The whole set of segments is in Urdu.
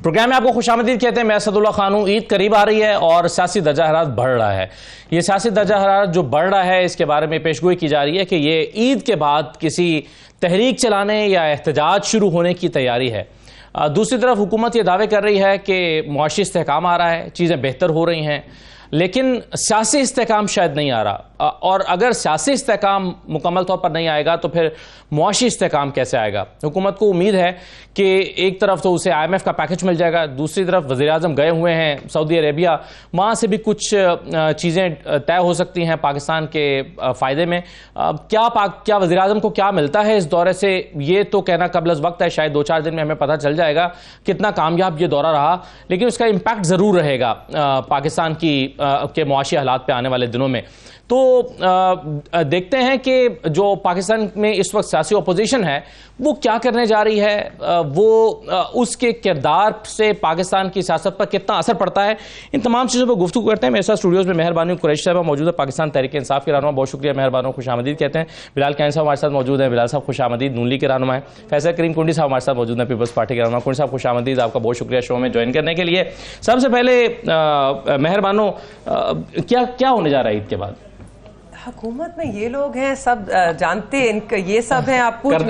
پروگرام میں آپ کو خوش آمدید کہتے ہیں. میں اسداللہ خان ہوں. عید قریب آ رہی ہے اور سیاسی درجہ حرارت بڑھ رہا ہے. یہ سیاسی درجہ حرارت جو بڑھ رہا ہے اس کے بارے میں پیشگوئی کی جا رہی ہے کہ یہ عید کے بعد کسی تحریک چلانے یا احتجاج شروع ہونے کی تیاری ہے. دوسری طرف حکومت یہ دعوے کر رہی ہے کہ معاشی استحکام آ رہا ہے, چیزیں بہتر ہو رہی ہیں, لیکن سیاسی استحکام شاید نہیں آ رہا. اور اگر سیاسی استحکام مکمل طور پر نہیں آئے گا تو پھر معاشی استحکام کیسے آئے گا؟ حکومت کو امید ہے کہ ایک طرف تو اسے IMF کا پیکج مل جائے گا, دوسری طرف وزیراعظم گئے ہوئے ہیں سعودی عربیہ, وہاں سے بھی کچھ چیزیں طے ہو سکتی ہیں پاکستان کے فائدے میں. کیا وزیراعظم کو کیا ملتا ہے اس دورے سے یہ تو کہنا قبل از وقت ہے. شاید 2-4 دن میں ہمیں پتہ چل جائے گا کتنا کامیاب یہ دورہ رہا, لیکن اس کا امپیکٹ ضرور رہے گا پاکستان کے معاشی حالات پہ آنے والے دنوں میں. تو دیکھتے ہیں کہ جو پاکستان میں اس وقت سیاسی اپوزیشن ہے وہ کیا کرنے جا رہی ہے, وہ اس کے کردار سے پاکستان کی سیاست پر کتنا اثر پڑتا ہے. ان تمام چیزوں پر گفتگو کرتے ہیں. میرے ساتھ اسٹوڈیوز میں مہربانی قریشی صاحبہ موجود ہے, پاکستان تحریک انصاف کے رہنما. بہت شکریہ, مہربانی, خوش آمدید کہتے ہیں. بلال کین صاحب ہمارے ساتھ موجود ہیں. بلال صاحب خوش آمدید, نون لیگ کے رہنما ہیں. فیصل کریم کنڈی صاحب ہمارے ساتھ موجود ہیں, پیپلز پارٹی کے رہنما. کنڈی صاحب خوش آمدید, آپ کا بہت شکریہ شو میں جوائن کرنے کے لیے. سب سے پہلے مہربانوں, کیا ہونے جا رہا ہے عید کے بعد؟ حکومت میں یہ لوگ ہیں, سب جانتے ہیں, یہ سب ہیں. آپ پوچھ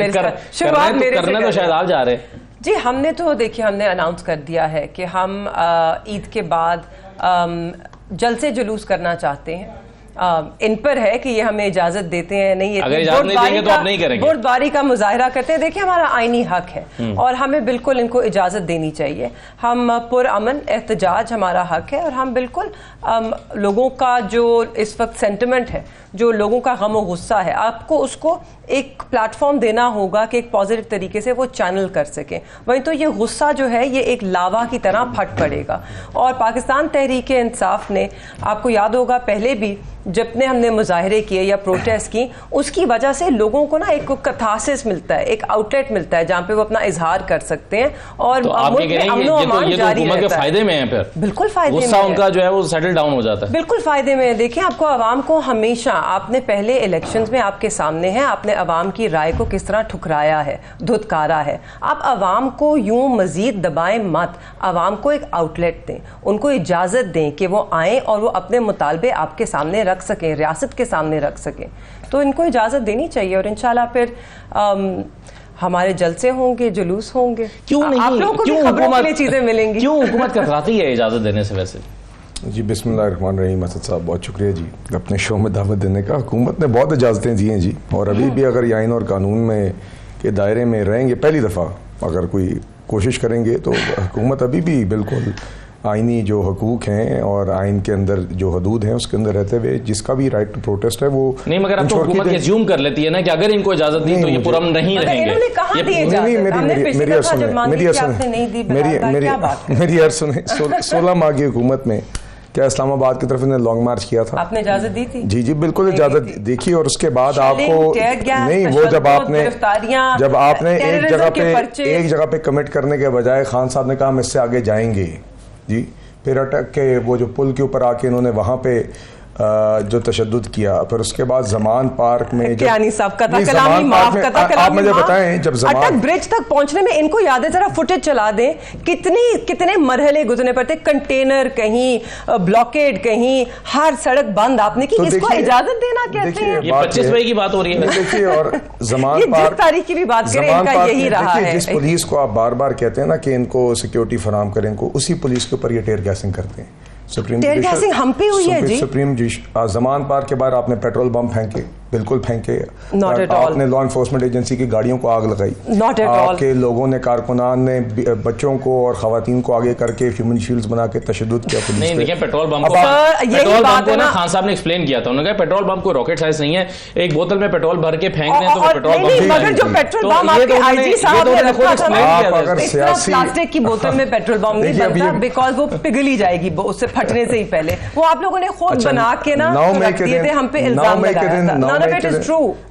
شروعات میرے سے کرنے تو شاید آپ جا رہے ہیں. جی, ہم نے تو دیکھیے ہم نے اناؤنس کر دیا ہے کہ ہم عید کے بعد جلسے جلوس کرنا چاہتے ہیں. ان پر ہے کہ یہ ہمیں اجازت دیتے ہیں نہیں. اگر اجازت نہیں دیں گے تو آپ نہیں کریں گے. بردباری کا مظاہرہ کرتے ہیں. دیکھیں ہمارا آئینی حق ہے اور ہمیں بالکل ان کو اجازت دینی چاہیے. ہم پرامن احتجاج ہمارا حق ہے اور ہم بالکل لوگوں کا جو اس وقت سینٹیمنٹ ہے, جو لوگوں کا غم و غصہ ہے, آپ کو اس کو ایک پلیٹ فارم دینا ہوگا کہ ایک پازیٹیو طریقے سے وہ چینل کر سکیں. وہیں تو یہ غصہ جو ہے یہ ایک لاوا کی طرح پھٹ پڑے گا. اور پاکستان تحریک انصاف نے, آپ کو یاد ہوگا پہلے بھی جتنے ہم نے مظاہرے کیے یا پروٹیسٹ کی, اس کی وجہ سے لوگوں کو نا ایک کتھاسس ملتا ہے, ایک آؤٹ لیٹ ملتا ہے جہاں پہ وہ اپنا اظہار کر سکتے ہیں اور ملک میں امن و امان جاری رہتا ہے. کے فائدے میں ہیں, پھر بالکل فائدے میں, غصہ ان کا جو ہے وہ سیٹل ڈاؤن ہو جاتا ہے. بالکل فائدے میں. دیکھیں آپ کو عوام کو ہمیشہ, آپ نے پہلے الیکشنز میں آپ کے سامنے ہے, آپ نے عوام کی رائے کو کس طرح ٹھکرایا ہے, دھتکارا ہے. آپ عوام کو یوں مزید دبائیں مت, عوام کو ایک آؤٹ لیٹ دیں, ان کو اجازت دیں کہ وہ آئیں اور وہ اپنے مطالبے آپ کے سامنے رکھ سکیں, ریاست کے سامنے رکھ سکیں. تو ان کو اجازت دینی چاہیے اور انشاءاللہ پھر ہمارے جلسے ہوں گے, جلوس ہوں گے. کیوں نہیں, آپ لوگوں کو بھی خبروں کے لیے چیزیں ملیں گی. کیوں حکومت کتراتی ہے اجازت دینے سے؟ ویسے جی بسم اللہ الرحمن الرحیم. اسد صاحب بہت شکریہ جی اپنے شو میں دعوت دینے کا. حکومت نے بہت اجازتیں دی ہیں جی, اور ابھی بھی اگر آئین اور قانون میں کے دائرے میں رہیں گے, پہلی دفعہ اگر کوئی کوشش کریں گے تو حکومت ابھی بھی بالکل آئینی جو حقوق ہیں اور آئین کے اندر جو حدود ہیں اس کے اندر رہتے ہوئے جس کا بھی رائٹ ٹو پروٹیسٹ ہے وہ نہیں. مگر اب تو حکومت ایزیوم کر لیتی ہے نا کہ اگر ان کو اجازت دی تو یہ پرامن نہیں رہیں گے. میری عرض سنیں, 16 ماہ کی حکومت میں کیا اسلام آباد کی طرف انہیں لانگ مارچ کیا تھا؟ آپ نے اجازت دی تھی؟ جی بالکل اجازت دیکھی. اور اس کے بعد آپ کو نہیں, وہ جب آپ نے ایک جگہ پہ کمٹ کرنے کے بجائے خان صاحب نے کہا ہم اس سے آگے جائیں گے جی, پھر اٹک کے وہ جو پل کے اوپر آ کے انہوں نے وہاں پہ جو تشدد کیا, پھر اس کے بعد زمان پارک میں آپ مجھے بتائیں جب اٹک برج تک پہنچنے میں ان کو یاد ہے, ذرا فوٹیج چلا دیں کتنے مرحلے گزرنے پڑتے, کنٹینر کہیں, بلاکیڈ کہیں, ہر سڑک بند آپ نے کی. اس کو اجازت دینا کہتے ہیں. یہ 25 مئی کی بات ہو رہی ہے. دیکھیے, اور زمان پارک تاریخ کی بھی بات کریں, ان کا یہی رہا ہے. جس پولیس کو آپ بار بار کہتے ہیں نا کہ ان کو سیکیورٹی فراہم کریں, کو اسی پولیس کے اوپر یہ ٹیئر گیسنگ کرتے ہیں. ہم پہ ہوئی ہے جی. سپریم زمان پارک کے بعد آپ نے پیٹرول بم پھینکے, بالکل پھینکے. آپ نے لا انفورسمنٹ ایجنسی کی گاڑیوں کو آگ لگائی. آپ کے لوگوں نے, کارکنان نے بچوں کو اور خواتین کو آگے کر کے ہیومن شیلڈز بنا کے تشدد کیا. نہیں دیکھیں, پیٹرول بم کو نا خان صاحب نے ایکسپلین کیا تھا, انہوں نے کہا پیٹرول بم کوئی راکٹ سائنس نہیں ہے, ایک بوتل میں پیٹرول بھر کے پھینک دیں تو پیٹرول بم. مگر جو پیٹرول بم آپ کے آئی جی صاحب نے رکھا تھا پلاسٹک کی بوتل میں پیٹرول بم نہیں بنتا, بیکاز وہ پگھل ہی جائے گی اس سے پھٹنے سے ہی پہلے. وہ آپ لوگوں نے خود بنا کے نا رکھ دیے تھے, ہم پہ الزام لگایا تھا. lot of it is true.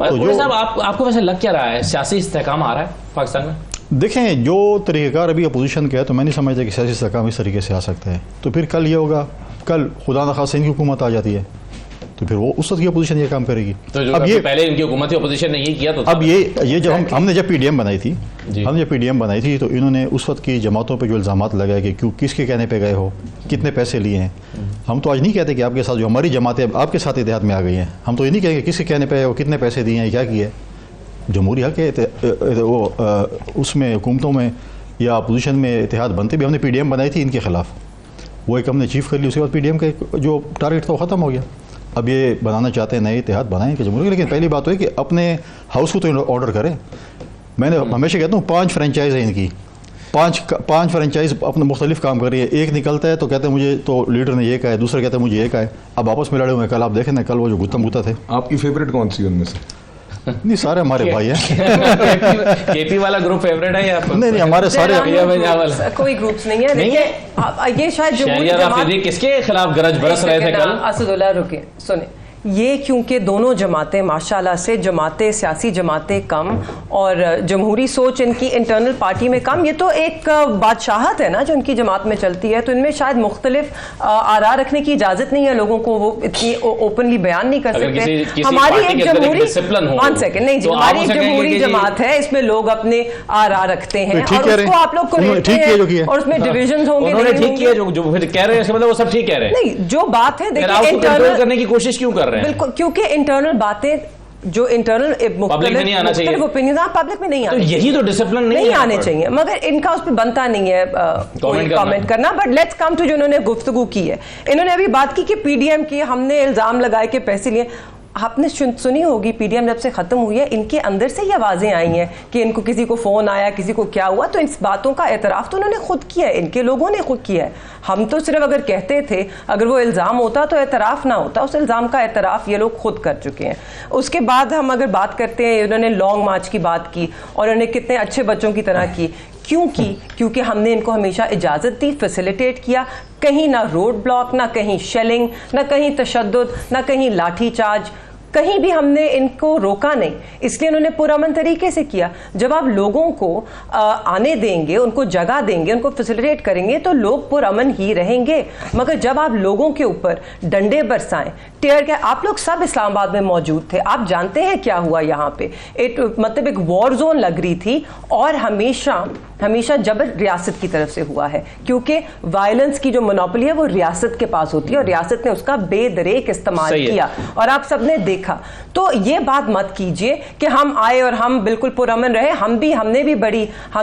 مگر صاحب آپ کو ویسے لگ کیا رہا ہے سیاسی استحکام آ رہا ہے پاکستان میں؟ دیکھیں جو طریقہ کار ابھی اپوزیشن کا ہے تو میں نہیں سمجھتا کہ سیاسی استحکام اس طریقے سے آ سکتا ہے. تو پھر کل یہ ہوگا, کل خدا نخواستہ ان کی حکومت آ جاتی ہے تو پھر وہ اس وقت کی اپوزیشن یہ کام کرے گی. تو اب یہ پہلے ان کی حکومت اپوزیشن نے یہ کیا تو اب یہ جب ہم نے جب پی ڈی ایم بنائی تھی تو انہوں نے اس وقت کی جماعتوں پہ جو الزامات لگائے کہ کیوں کس کے کہنے پہ گئے ہو, کتنے پیسے لیے ہیں. ہم تو آج نہیں کہتے کہ آپ کے ساتھ جو ہماری جماعتیں آپ کے ساتھ اتحاد میں آ گئی ہیں, ہم تو یہ نہیں کہیں گے کس کے کہنے پہ ہو, کتنے پیسے دیے ہیں, کیا کیا ہے. جمہوری حق ہے وہ اس میں حکومتوں میں یا اپوزیشن میں اتحاد بنتے بھی. ہم نے پی ڈی ایم بنائی تھی ان کے خلاف, وہ ایک ہم نے اچیو کر لی, اس کے بعد پی ڈی ایم کا جو ٹارگیٹ تھا وہ ختم ہو گیا. اب یہ بنانا چاہتے ہیں نئے اتحاد بنائیں کہ جمہوری, لیکن پہلی بات تو ہے کہ اپنے ہاؤس کو تو آرڈر کریں. میں نے ہمیشہ کہتا ہوں 5 فرنچائز ہیں ان کی, 5 فرنچائز اپنے مختلف کام کر رہی ہے. ایک نکلتا ہے تو کہتے ہیں مجھے تو لیڈر نے یہ کہا ہے, دوسرا کہتا ہے مجھے یہ کہا ہے. اب آپس میں لڑے ہوئے ہیں. کل آپ دیکھیں نا, کل وہ جو گتم گتا تھے. آپ کی فیوریٹ کون سی ان میں سے؟ نہیں سارے ہمارے بھائی ہیں. کے پی والا گروپ فیوریٹ ہے یا نہیں ہمارے سارے کوئی گروپس نہیں ہے. یہ شاید شہریار رافیدی کس کے خلاف گرج برس رہے تھے کل. اسداللہ رکے سنیں, یہ کیونکہ دونوں جماعتیں ماشاءاللہ سے جماعتیں سیاسی جماعتیں کم اور جمہوری سوچ ان کی انٹرنل پارٹی میں کم, یہ تو ایک بادشاہت ہے نا جو ان کی جماعت میں چلتی ہے. تو ان میں شاید مختلف آراء رکھنے کی اجازت نہیں ہے لوگوں کو, وہ اتنی اوپنلی بیان نہیں کر سکتے. ہماری ایک جمہوری 1 سیکنڈ نہیں جی, ہماری ایک جمہوری جماعت ہے, اس میں لوگ اپنے آراء رکھتے ہیں اور اس کو آپ لوگ کو لیتے ہیں اور اس میں ڈویژنز ہوں گے. انہوں نے ٹھیک کیا جو کہہ رہے ہیں, اس کا مطلب وہ سب ٹھیک کہہ رہے ہیں. نہیں جو بات ہے دیکھیں انٹرنل کرنے کی کوشش کیوں کر رہے ہیں, بالکل کیونکہ انٹرنل باتیں جو انٹرنل مختلف اوپینین پبلک میں نہیں آنے, یہی تو ڈسپلن نہیں آنے چاہیے, مگر ان کا اس پہ بنتا نہیں ہے کوئی کامنٹ کرنا. بٹ لیٹس کم ٹو جو انہوں نے گفتگو کی ہے. انہوں نے ابھی بات کی کہ پی ڈی ایم کی ہم نے الزام لگائے کہ پیسے لیے. آپ نے سنی ہوگی پی ڈی ایم جب سے ختم ہوئی ہے ان کے اندر سے یہ آوازیں آئی ہیں کہ ان کو کسی کو فون آیا, کسی کو کیا ہوا. تو ان باتوں کا اعتراف تو انہوں نے خود کیا ہے, ان کے لوگوں نے خود کیا ہے. ہم تو صرف اگر کہتے تھے, اگر وہ الزام ہوتا تو اعتراف نہ ہوتا. اس الزام کا اعتراف یہ لوگ خود کر چکے ہیں. اس کے بعد ہم اگر بات کرتے ہیں, انہوں نے لانگ مارچ کی بات کی اور انہوں نے کتنے اچھے بچوں کی طرح کی. کیوں کی؟ کیونکہ ہم نے ان کو ہمیشہ اجازت دی, فیسیلیٹیٹ کیا. کہیں نہ روڈ بلاک, نہ کہیں شیلنگ, نہ کہیں تشدد, نہ کہیں لاٹھی چارج, کہیں بھی ہم نے ان کو روکا نہیں. اس لیے انہوں نے پرامن طریقے سے کیا. جب آپ لوگوں کو آنے دیں گے, ان کو جگہ دیں گے, ان کو فیسیلیٹیٹ کریں گے تو لوگ پرامن ہی رہیں گے. مگر جب آپ لوگوں کے اوپر ڈنڈے برسائیں, ٹیئر گیس, آپ لوگ سب اسلام آباد میں موجود تھے, آپ جانتے ہیں کیا ہوا یہاں پہ. مطلب ایک وار زون لگ رہی تھی اور ہمیشہ جبر ریاست کی طرف سے ہوا ہے, کیونکہ وائلنس کی جو مونوپلی ہے وہ ریاست کے پاس ہوتی ہے اور ریاست نے اس کا بے دریک استعمال کیا اور آپ سب نے دیکھا. تو یہ بات مت کیجئے کہ ہم آئے اور ہم بالکل پرامن رہے. ہم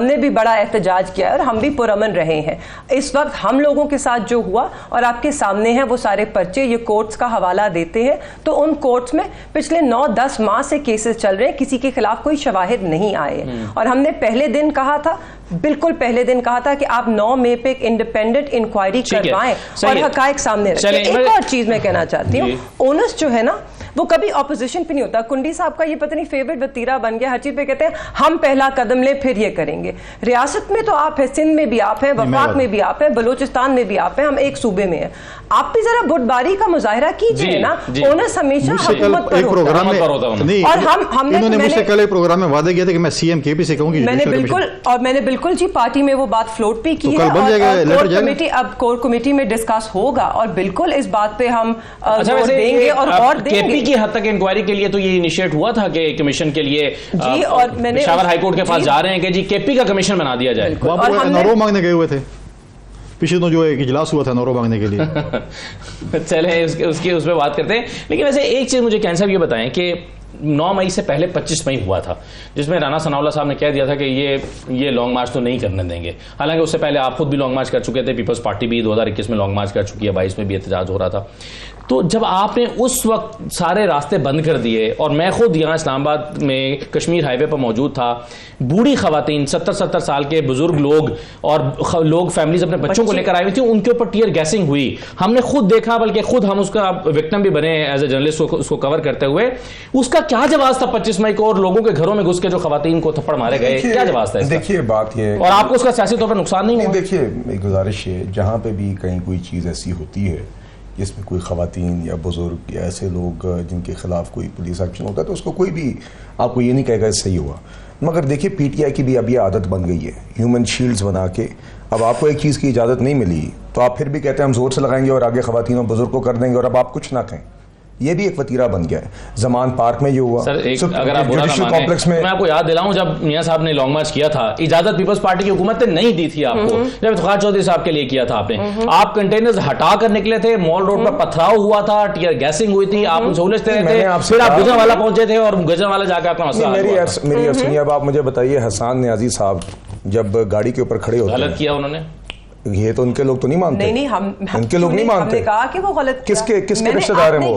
نے بھی بڑا احتجاج کیا اور ہم بھی پرامن رہے ہیں. اس وقت ہم لوگوں کے ساتھ جو ہوا اور آپ کے سامنے ہیں وہ سارے پرچے, یہ کورٹس کا حوالہ دیتے ہیں. تو ان کورٹس میں پچھلے 9-10 ماہ سے کیسز چل رہے ہیں, کسی کے خلاف کوئی شواہد نہیں آئے. اور ہم نے پہلے دن کہا تھا, بالکل پہلے دن کہا تھا کہ آپ 9 مئی پہ ایک انڈیپینڈنٹ انکوائری کروائیں اور حقائق سامنے رکھیں. ایک اور چیز میں کہنا چاہتی ہوں, اونس جو ہے نا وہ کبھی اپوزیشن پہ نہیں ہوتا. کنڈی صاحب کا یہ پتہ نہیں فیوریٹ وتیرہ بن گیا, ہر چیز پہ کہتے ہیں ہم پہلا قدم لیں پھر یہ کریں گے. ریاست میں تو آپ ہیں, سندھ میں بھی آپ ہیں, وفاق میں بھی آپ ہیں, بلوچستان میں بھی آپ ہیں, ہم ایک صوبے میں ہیں. آپ بھی ذرا بردباری کا مظاہرہ کیجئے نا. اونس ہمیشہ حکومت پر ہوتا ہے. اور ہم نے مجھ سے کل ایک پروگرام میں وعدہ کیا تھا کہ میں سی ایم کے پی سے کہوں گی, میں نے بالکل جی پارٹی میں وہ بات فلوٹ بھی کی ہے اور کور کمیٹی میں ڈسکس ہوگا اور بالکل اس بات پہ ہم دیں گے اور کے پی کی حد تک انکوائری کے لیے تو یہ انیشیٹ ہوا تھا کہ کمیشن کے لیے جی, اور میں نے پشاور ہائی کورٹ کے پاس جا رہے ہیں کہ جی کے پی کا کمیشن بنا دیا جائے. نورو مانگنے گئے ہوئے تھے پیچھے تو جو ایک اجلاس ہوا تھا نورو مانگنے کے لیے. چلیں اس پہ بات کرتے ہیں. لیکن ویسے ایک چیز مجھے کینسر یہ بتائیں کہ 9 مئی سے پہلے 25 مئی ہوا تھا جس میں رانا ثناء اللہ صاحب نے کہہ دیا تھا کہ یہ لانگ مارچ تو نہیں کرنے دیں گے. حالانکہ اس سے پہلے آپ خود بھی لانگ مارچ کر چکے تھے, پیپلز پارٹی بھی 2021 میں لانگ مارچ کر چکی ہے, 22 میں بھی احتجاج ہو رہا تھا. تو جب آپ نے اس وقت سارے راستے بند کر دیے, اور میں خود یہاں اسلام آباد میں کشمیر ہائی وے پر موجود تھا, بوڑھی خواتین 70 سال کے بزرگ لوگ اور لوگ فیملیز اپنے بچوں کو لے کر آئی ہوئی تھی, ان کے اوپر ٹیئر گیسنگ ہوئی. ہم نے خود دیکھا, بلکہ خود ہم اس کا وکٹم بھی بنے ایز اے جرنلسٹ اس کو کور کرتے ہوئے. اس کا کیا جواز تھا 25 مئی کو, اور لوگوں کے گھروں میں گھس کے جو خواتین کو تھپڑ مارے گئے, کیا جواز تھا؟ دیکھیے بات یہ, اور آپ کو اس کا سیاسی طور پر نقصان نہیں ہوا؟ دیکھیے ایک گزارش ہے, جہاں پہ بھی کہیں کوئی چیز ایسی ہوتی ہے جس میں کوئی خواتین یا بزرگ یا ایسے لوگ جن کے خلاف کوئی پولیس ایکشن ہوتا ہے تو اس کو کوئی بھی آپ کو یہ نہیں کہے گا صحیح ہوا. مگر دیکھیے پی ٹی آئی کی بھی اب یہ عادت بن گئی ہے ہیومن شیلڈز بنا کے. اب آپ کو ایک چیز کی اجازت نہیں ملی تو آپ پھر بھی کہتے ہیں ہم زور سے لگائیں گے اور آگے خواتین اور بزرگ کو کر دیں گے اور اب آپ کچھ نہ کہیں. یہ بھی ایک وتیرہ بن گیا ہے. زمان پارک میں یہ ہوا. سر اگر آپ میں آپ کو یاد دلاؤں جب میاں صاحب نے لانگ مارچ کیا تھا اجازت پیپلز پارٹی کی حکومت نے نہیں دی تھی آپ کو, جب افتخار چودھری صاحب کے لیے کیا تھا آپ نے, آپ کنٹینرز ہٹا کر نکلے تھے, مال روڈ پر پتھراؤ ہوا تھا, ٹیئر گیسنگ ہوئی تھی, آپ ان سے الجھتے رہے تھے, پھر آپ گجرانوالہ پہنچے تھے اور گجرانوالہ جا کے آپ کا مسئلہ میری سنیے. اب آپ مجھے بتائیے حسان نیازی صاحب جب گاڑی کے اوپر کھڑے ہوتے ہیں, غلط کیا انہوں نے, یہ تو ان کے لوگ تو نہیں مانتے. نہیں ان کے لوگ نہیں مانتے. ہم نے کہا کہ وہ غلط کس کے رشتہ دار ہیں وہ,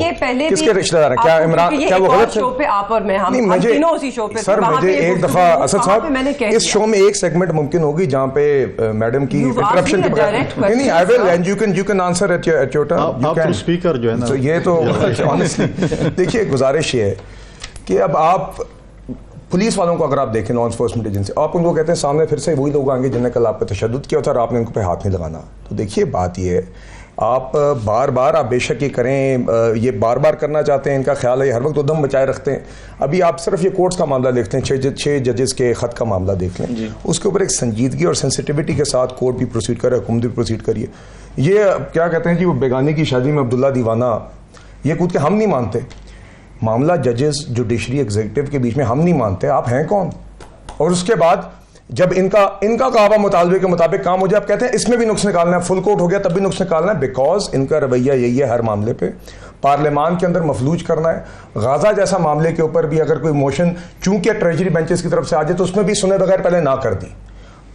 کس کے رشتہ دار ہیں, کیا عمران, کیا وہ غلط شو پہ آپ اور میں ہم تینوں اسی شو پہ. سر مجھے ایک دفعہ اسد صاحب اس شو میں ایک سیگمنٹ ممکن ہوگی جہاں پہ میڈم کی انٹرپشن کے بغیر نہیں I will and you can answer at your turn. آپ تو اسپیکر جو ہے نا, یہ تو آنیسٹلی دیکھیے گزارش یہ ہے کہ اب آپ پولیس والوں کو اگر آپ دیکھیں لا انفورسمنٹ ایجنسی, آپ ان کو کہتے ہیں سامنے پھر سے وہی لوگ آئیں گے جنہوں نے کل آپ پہ تشدد کیا تھا اور آپ نے ان کو پہ ہاتھ نہیں لگانا. تو دیکھیے بات یہ ہے آپ بار بار آپ بے شک یہ کریں, یہ بار بار کرنا چاہتے ہیں, ان کا خیال ہے یہ ہر وقت ادھم بچائے رکھتے ہیں. ابھی آپ صرف یہ کورٹس کا معاملہ دیکھتے ہیں, 6 ججز کے خط کا معاملہ دیکھ لیں, اس کے اوپر ایک سنجیدگی اور سینسٹیوٹی کے ساتھ کورٹ بھی پروسیڈ کرے, حکومت بھی پروسیڈ کریے. یہ کیا کہتے ہیں جی وہ بیگانے کی شادی میں عبداللہ دیوانہ, یہ کود کے ہم نہیں مانتے. معاملہ ججز جوڈیشری ایگزیکٹو کے بیچ میں ہم نہیں مانتے, آپ ہیں کون؟ اور اس کے بعد جب ان کا کعبہ مطالبے کے مطابق کام ہو جائے آپ کہتے ہیں اس میں بھی نقص نکالنا ہے, فل کوٹ ہو گیا تب بھی نقص نکالنا ہے, بیکاز ان کا رویہ یہی ہے ہر معاملے پہ پارلیمان کے اندر مفلوج کرنا ہے. غازہ جیسا معاملے کے اوپر بھی اگر کوئی موشن چونکہ ٹریجری بینچز کی طرف سے آ جائے تو اس میں بھی سنے بغیر پہلے نہ کر دی,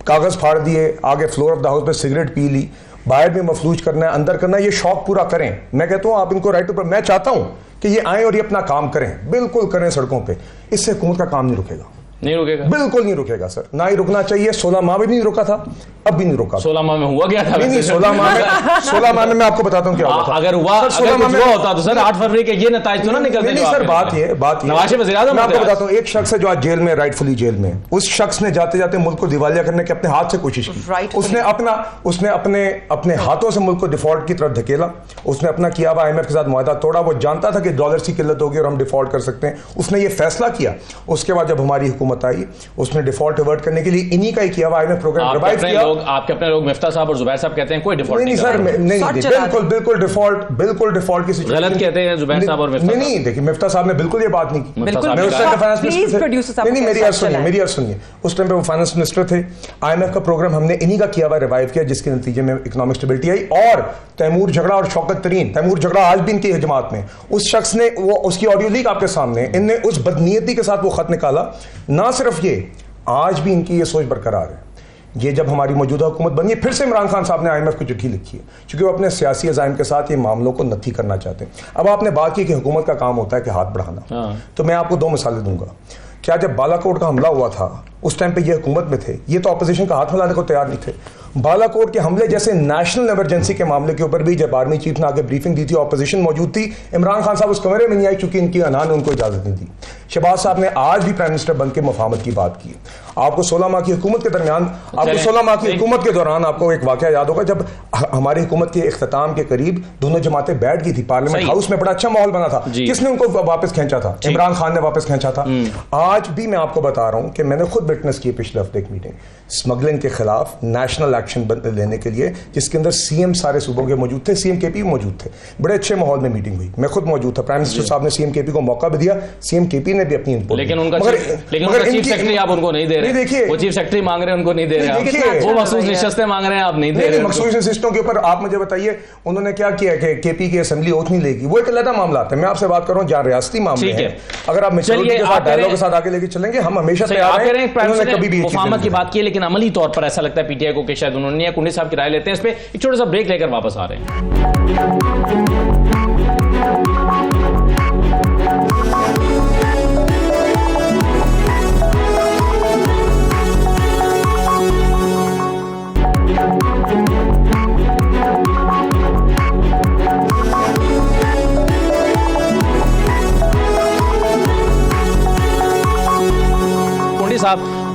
کاغذ پھاڑ دیے, آگے فلور آف دا ہاؤس پہ سگریٹ پی لی, باہر بھی مفلوج کرنا ہے, اندر کرنا ہے, یہ شوق پورا کریں. میں کہتا ہوں آپ ان کو رائٹ اوپر, میں چاہتا ہوں کہ یہ آئیں اور یہ اپنا کام کریں, بالکل کریں سڑکوں پہ, اس سے حکومت کا کام نہیں رکے گا, نہیں رکے گا, بالکل نہیں رکے گا سر, نہ ہی رکنا چاہیے. 16 ماہ بھی نہیں رکا تھا, اب بھی نہیں رکا. 16 ماہ میں ہوا کیا تھا؟ نہیں 16 ماہ میں آپ کو بتاتا ہوں کیا ہوا تھا. اگر ہوا ہوتا تو سر 8 فروری کے یہ نتائج تو نہ نکلتے. نہیں سر بات یہ نواز شریف وزیر اعظم, میں آپ کو بتاتا ہوں, ایک شخص ہے جو آج جیل میں, رائٹ فلی جیل میں, اس شخص نے جاتے جاتے ملک کو دیوالیہ کرنے کی اپنے ہاتھ سے کوشش کی. اس نے اپنے ہاتھوں سے ملک کو ڈیفالٹ کی طرف دھکیلا. اس نے اپنا کیا ہوا IMF کے ساتھ معاہدہ توڑا, وہ جانتا تھا کہ ڈالرز کی قلت ہوگی اور ہم ڈیفالٹ کر سکتے ہیں, اس نے یہ فیصلہ کیا. اس کے بعد جب ہماری حکومت آئی اس نے ڈیفالٹ ایورٹ کرنے کے لیے انہی کا ہی کیا ہوا IMF پروگرام ریوائو کیا. آپ کے اپنے لوگ مفتاح صاحب اور زبیر صاحب کہتے ہیں کوئی ڈیفالٹ نہیں سر, نہیں بالکل ڈیفالٹ کی سچویشن غلط کہتے ہیں زبیر صاحب اور مفتاح. نہیں دیکھیے مفتاح صاحب نے بالکل یہ بات نہیں کی. میری عرض سنیے, اس ٹائم پہ وہ فائنانس منسٹر تھے. IMF کا پروگرام ہم نے انہی کا کیا ہوا ریوائو کیا, جس کے نتیجے میں اکنامک اسٹیبلٹی آئی. اور تیمور جھگڑا اور شوکت ترین, تیمور جھگڑا آج بھی ان کی جماعت میں, اس شخص نے وہ اس کی آڈیو لیک آپ کے سامنے, ان نے اس بدنیتی کے ساتھ وہ خط نکالا. نہ صرف یہ, آج بھی ان کی یہ سوچ برقرار ہے. یہ جب ہماری موجودہ حکومت بنی ہے, پھر سے عمران خان صاحب نے IMF کو چٹھی لکھی ہے, چونکہ وہ اپنے سیاسی عزائم کے ساتھ یہ معاملوں کو نتھی کرنا چاہتے ہیں. اب آپ نے بات کی کہ حکومت کا کام ہوتا ہے کہ ہاتھ بڑھانا, تو میں آپ کو 2 مثالیں دوں گا. کیا جب بالا کوٹ کا حملہ ہوا تھا اس ٹائم پہ یہ حکومت میں تھے, یہ تو اپوزیشن کا ہاتھ ملانے کو تیار نہیں تھے. بالا کوٹ کے حملے جیسے نیشنل ایمرجنسی کے معاملے کے اوپر بھی جب آرمی چیف نے آگے بریفنگ دی تھی, اپوزیشن موجود تھی, عمران خان صاحب اس کمرے میں نہیں آئی چونکہ ان کی انا نے ان کو اجازت نہیں دی. شہباز صاحب نے آج بھی پرائم منسٹر بن کے مفاہمت کی بات کی. آپ کو 16 ماہ کی حکومت کے درمیان, آپ کو 16 ماہ کی حکومت کے دوران آپ کو ایک واقعہ یاد ہوگا, جب ہماری حکومت کے اختتام کے قریب دونوں جماعتیں بیٹھ گئی تھی پارلیمنٹ ہاؤس میں, بڑا اچھا ماحول بنا تھا. کس نے ان کو واپس کھینچا تھا؟ عمران خان نے واپس کھینچا تھا. آج بھی میں آپ کو بتا رہا ہوں کہ میں نے خود وٹنس کی پچھلے ہفتے ایک میٹنگ اسمگلنگ کے خلاف نیشنل ایکشن لینے کے لیے, جس کے اندر CM سارے صوبوں کے موجود تھے, CM KP بھی موجود تھے. بڑے اچھے ماحول میں میٹنگ ہوئی, میں خود موجود تھا. پرائم منسٹر صاحب نے CM KP کو موقع بھی دیا, CM KP نے بھی اپنی انپوٹ. لیکن ان کا چیف سیکرٹری آپ ان کو نہیں دے رہے. دیکھیے وہ چیف سیکرٹری مانگ رہے ہیں, ان کو نہیں دے رہے. وہ مخصوص نشستیں مانگ رہے ہیں, آپ نہیں دے رہے. مخصوص نشستوں کے اوپر آپ مجھے بتائیے انہوں نے کیا کیا کہ KP کی اسمبلی اوتھ نہیں لے گی, وہ ایک علیحدہ معاملہ ہے. میں آپ سے بات کر رہا ہوں جہاں ریاستی معاملے ہیں, اگر آپ میچورٹی کے ساتھ ڈائلاگ کے ساتھ آگے لے کے چلیں گے, ہم ہمیشہ تیار ہیں. انہوں نے کبھی بھی مفاہمت کی بات کی, لیکن عملی طور پر ایسا لگتا ہے PTI کو کہ شاید انہوں نے, کنڈی صاحب کی رائے لیتے ہیں اس پہ. ایک چھوٹا سا بریک لے کر واپس آ رہے ہیں. صاحب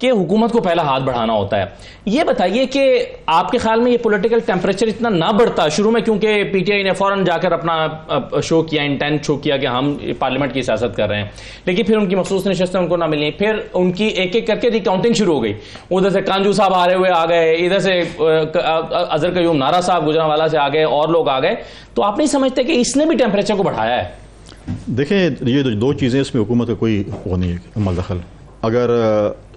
کہ حکومت کو پہلا ہاتھ بڑھانا ہوتا ہے. یہ بتائیے کہ آپ کے خیال میں یہ پولیٹیکل ٹیمپریچر اتنا نہ بڑھتا شروع میں, کیونکہ پی ٹی آئی نے فوراً جا کر اپنا شو کیا, انٹینٹ شو کیا کہ ہم پارلیمنٹ کی سیاست کر رہے ہیں, لیکن پھر ان کی مخصوص نشستیں ان کو نہ ملیں, پھر ان کی ایک ایک کر کے ریکاؤنٹنگ شروع ہو گئی. ادھر سے کانجو صاحب آ رہے ہوئے آ گئے, ادھر سے اظہر قیوم نارا صاحب گجرانوالہ سے آ گئے, اور لوگ آ گئے. تو آپ نہیں سمجھتے کہ اس نے بھی ٹیمپریچر کو بڑھایا ہے؟ دیکھیں یہ دو چیزیں, اس میں حکومت کا کوئی وہ نہیں ہے عمل دخل. اگر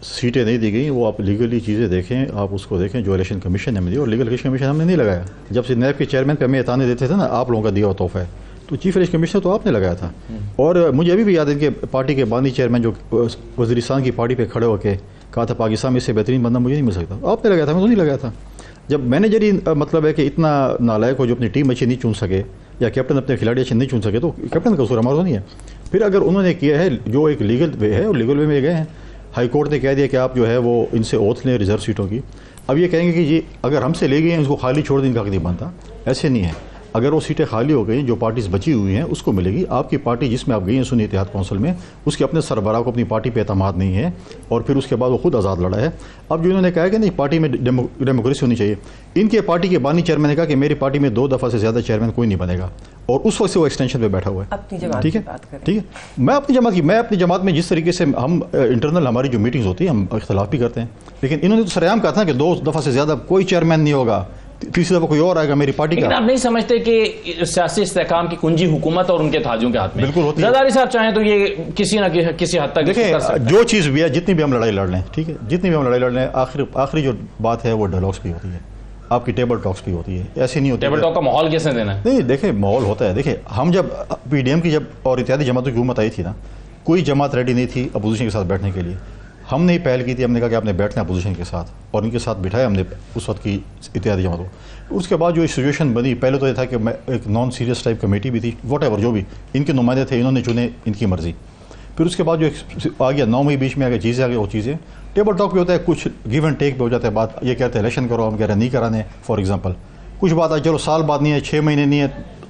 سیٹیں نہیں دی گئیں, وہ آپ لیگلی چیزیں دیکھیں, آپ اس کو دیکھیں جو الیکشن کمیشن نے ہمیں دی, اور لیگل الیکشن کمیشن ہم نے نہیں لگایا. جب سے نیب کے چیئرمین پہ ہمیں اطانے دیتے تھے نا, آپ لوگوں کا دیا ہوا تحفہ ہے, تو چیف الیکشن کمیشنر تو آپ نے لگایا تھا. اور مجھے ابھی بھی یاد ہے کہ پارٹی کے بانی چیئرمین جو وزیرستان کی پارٹی پہ کھڑے ہو کے کہا تھا پاکستان میں اس سے بہترین بندہ مجھے نہیں مل سکتا, آپ نے لگایا تھا, میں تو نہیں لگایا تھا. جب مینیجری مطلب ہے کہ اتنا نالائق ہو جو اپنی ٹیم اچھی نہیں چن سکے, یا کیپٹن اپنے کھلاڑی اچھے نہیں چن سکے, تو کیپٹن کا قصور ہمارا نہیں ہے. پھر اگر انہوں نے کیا ہے جو ایک لیگل وے ہے, اور لیگل وے میں گئے ہیں, ہائی کورٹ نے کہہ دیا کہ آپ جو ہے وہ ان سے اوتھ لیں ریزرو سیٹوں کی. اب یہ کہیں گے کہ جی اگر ہم سے لے گئے ہیں اس کو خالی چھوڑ دیں, کا حق نہیں بنتا. ایسے نہیں ہے. اگر وہ سیٹیں خالی ہو گئی, جو پارٹیز بچی ہوئی ہیں اس کو ملے گی. آپ کی پارٹی جس میں آپ گئی ہیں سنی اتحاد کونسل میں, اس کے اپنے سربراہ کو اپنی پارٹی پہ اعتماد نہیں ہے, اور پھر اس کے بعد وہ خود آزاد لڑا ہے. اب جو انہوں نے کہا کہ نہیں پارٹی میں ڈیموکریسی ہونی چاہیے, ان کے پارٹی کے بانی چیئرمین نے کہا کہ میری پارٹی میں 2 دفعہ سے زیادہ چیئرمین کوئی نہیں بنے گا, اور اس وقت سے وہ ایکسٹینشن پہ بیٹھا ہوا ہے. ٹھیک ہے, ٹھیک ہے. میں اپنی جماعت میں جس طریقے سے ہم انٹرنل ہماری جو میٹنگز ہوتی ہیں ہم اختلاف بھی کرتے ہیں, لیکن انہوں نے تو سرعام کہا تھا کہ 2 دفعہ سے زیادہ کوئی چیئرمین نہیں ہوگا, تیسری دفعہ کوئی اور آئے گا میری پارٹی کا. لیکن آپ نہیں سمجھتے کہ سیاسی استحکام کی کنجی حکومت اور ان کے تھاجوں کے ہاتھ میں بالکل ہوتی ہے؟ زرداری صاحب چاہیں تو یہ کسی نہ کسی حد تک دیکھیں, جو چیز بھی ہے, جتنی بھی ہم لڑائی لڑ لیں, ٹھیک ہے, جتنی بھی ہم لڑائی لڑ لیں, آخری جو بات ہے وہ ڈائلاگس پہ ہوتی ہے, آپ کی ٹیبل ٹاکس پہ ہوتی ہے. ایسی نہیں ہوتی. ٹیبل ٹاک کا ماحول کیسے دینا ہے؟ نہیں دیکھیں ماحول ہوتا ہے. دیکھیں ہم جب پی ڈی ایم کی اور اتحادی جماعتوں کی حکومت آئی تھی نا, کوئی جماعت ریڈی نہیں تھی اپوزیشن کے ساتھ بیٹھنے کے لیے. ہم نے پہل کی تھی, ہم نے کہا کہ آپ نے بیٹھنا ہے اپوزیشن کے ساتھ, اور ان کے ساتھ بٹھایا ہم نے اس وقت کی اتحادی جماعتوں. اس کے بعد جو سچویشن بنی, پہلے تو یہ تھا کہ ایک نان سیریس ٹائپ کمیٹی بھی تھی, واٹ ایور جو بھی ان کے نمائندے تھے, انہوں نے چنے ان کی مرضی. پھر اس کے بعد جو آ گیا 9 مئی بیچ میں آ گیا, چیزیں آ گئی, وہ چیزیں ٹیبل ٹاک پہ ہوتا ہے, کچھ گیو اینڈ ٹیک پہ ہو جاتا ہے بات. یہ کہتے ہیں الیکشن کرو, ہم کہہ رہے ہیں نہیں کرانے. فار ایگزامپل کچھ بات آئی, چلو سال بعد نہیں ہے, 6 مہینے نہیں ہے,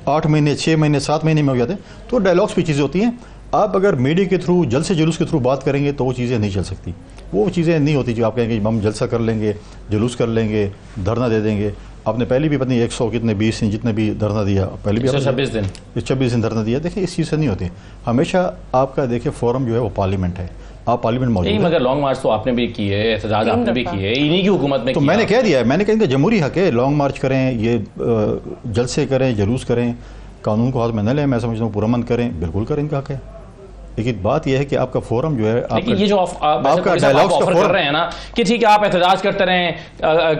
8 مہینے, 6 مہینے, 7 مہینے میں ہو جاتے ہیں, تو ڈائلاگس پہ چیزیں ہوتی ہیں. آپ اگر میڈیا کے تھرو جلسے جلوس کے تھرو بات کریں گے تو وہ چیزیں نہیں چل سکتی. وہ چیزیں نہیں ہوتی جو آپ کہیں گے ہم جلسہ کر لیں گے, جلوس کر لیں گے, دھرنا دے دیں گے. آپ نے پہلے بھی پتہ نہیں 100 کتنے 20 دن جتنے بھی دھرنا دیا, پہلے بھی 26 دن دھرنا دیا. دیکھیں اس چیز سے نہیں ہوتی. ہمیشہ آپ کا دیکھیں فورم جو ہے وہ پارلیمنٹ ہے, آپ پارلیمنٹ موجود ہیں. مگر لانگ مارچ تو آپ نے بھی کی ہے, احتجاج آپ نے بھی کی ہے, انہی کی حکومت میں. تو میں نے کہہ دیا ہے, میں نے کہا کہ جمہوری حق ہے, لانگ مارچ کریں, یہ جلسے کریں, جلوس کریں, قانون کو ہاتھ میں نہ لیں. میں سمجھتا ہوں پرامن کریں, بالکل کریں, ان کا حق ہے. لیکن بات یہ ہے کہ آپ کا فورم جو ہے, لیکن یہ جو آپ کا ڈائلاگس کا کر رہے ہیں نا کہ ٹھیک ہے آپ احتجاج کرتے رہیں,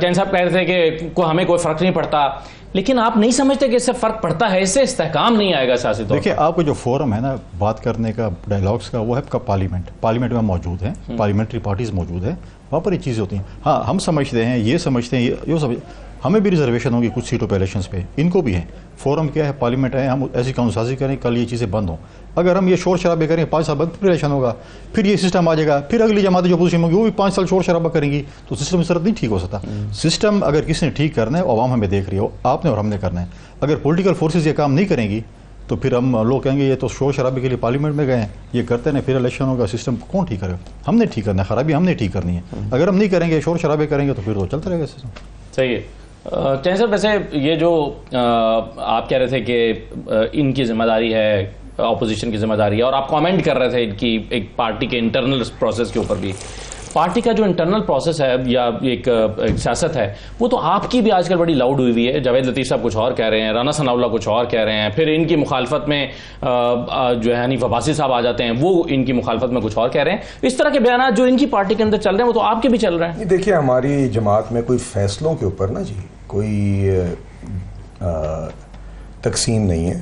جین صاحب کہہ رہے تھے کہ ہمیں کوئی فرق نہیں پڑتا, لیکن آپ نہیں سمجھتے کہ اس سے فرق پڑتا ہے, اس سے استحکام نہیں آئے گا سیاسی طور پر. دیکھیں آپ کا جو فورم ہے نا بات کرنے کا, ڈائلاگس کا, وہ ہے آپ کا پارلیمنٹ میں موجود ہے, پارلیمنٹری پارٹیز موجود ہے, وہاں پر یہ چیزیں ہوتی ہیں. ہاں ہم سمجھتے ہیں, یہ سمجھتے ہیں, یہ ہمیں بھی ریزرویشن ہوگی کچھ سیٹوں پہ الیکشنز پہ, ان کو بھی ہے. فورم کیا ہے, پارلیمنٹ ہے, ہم ایسی قانون سازی کریں, کل یہ چیزیں بند ہوں. اگر ہم یہ شور شرابے کریں 5 سال بعد پھر الیکشن ہوگا, پھر یہ سسٹم آ جائے گا, پھر اگلی جماعتیں جو اپوزیشن ہوگی وہ بھی 5 سال شور شرابہ کریں گی, تو سسٹم اس طرح نہیں ٹھیک ہو سکتا. سسٹم اگر کسی نے ٹھیک کرنا ہے, عوام ہمیں دیکھ رہی ہو, آپ نے اور ہم نے کرنا ہے. اگر پولیٹیکل فورسز یہ کام نہیں کریں گی تو پھر ہم لوگ کہیں گے یہ تو شور شرابے کے لیے پارلیمنٹ میں گئے ہیں, یہ کرتے ہیں, پھر الیکشن ہوگا, سسٹم کون ٹھیک کرے گا؟ ہم نے ٹھیک کرنا ہے, خرابی ہم نے ٹھیک کرنی ہے. اگر ہم نہیں کریں گے, شور شرابے کریں گے, تو پھر تو چلتا رہے گا سسٹم. صحیح ہے. چین صاحب ویسے یہ جو آپ کہہ رہے تھے کہ ان کی ذمہ داری ہے, اپوزیشن کی ذمہ داری ہے, اور آپ کامنٹ کر رہے تھے ان کی ایک پارٹی کے انٹرنل پروسیس کے اوپر بھی. پارٹی کا جو انٹرنل پروسیس ہے یا ایک سیاست ہے, وہ تو آپ کی بھی آج کل بڑی لاؤڈ ہوئی ہوئی ہے. جاوید لطیف صاحب کچھ اور کہہ رہے ہیں, رانا ثناء اللہ کچھ اور کہہ رہے ہیں, پھر ان کی مخالفت میں جو ہے حنیف عباسی صاحب آ جاتے ہیں, وہ ان کی مخالفت میں کچھ اور کہہ رہے ہیں. اس طرح کے بیانات جو ان کی پارٹی کے اندر چل رہے ہیں وہ تو آپ کے بھی چل رہے ہیں. دیکھیے ہماری جماعت میں کوئی فیصلوں کے اوپر نا جی کوئی تقسیم نہیں ہے,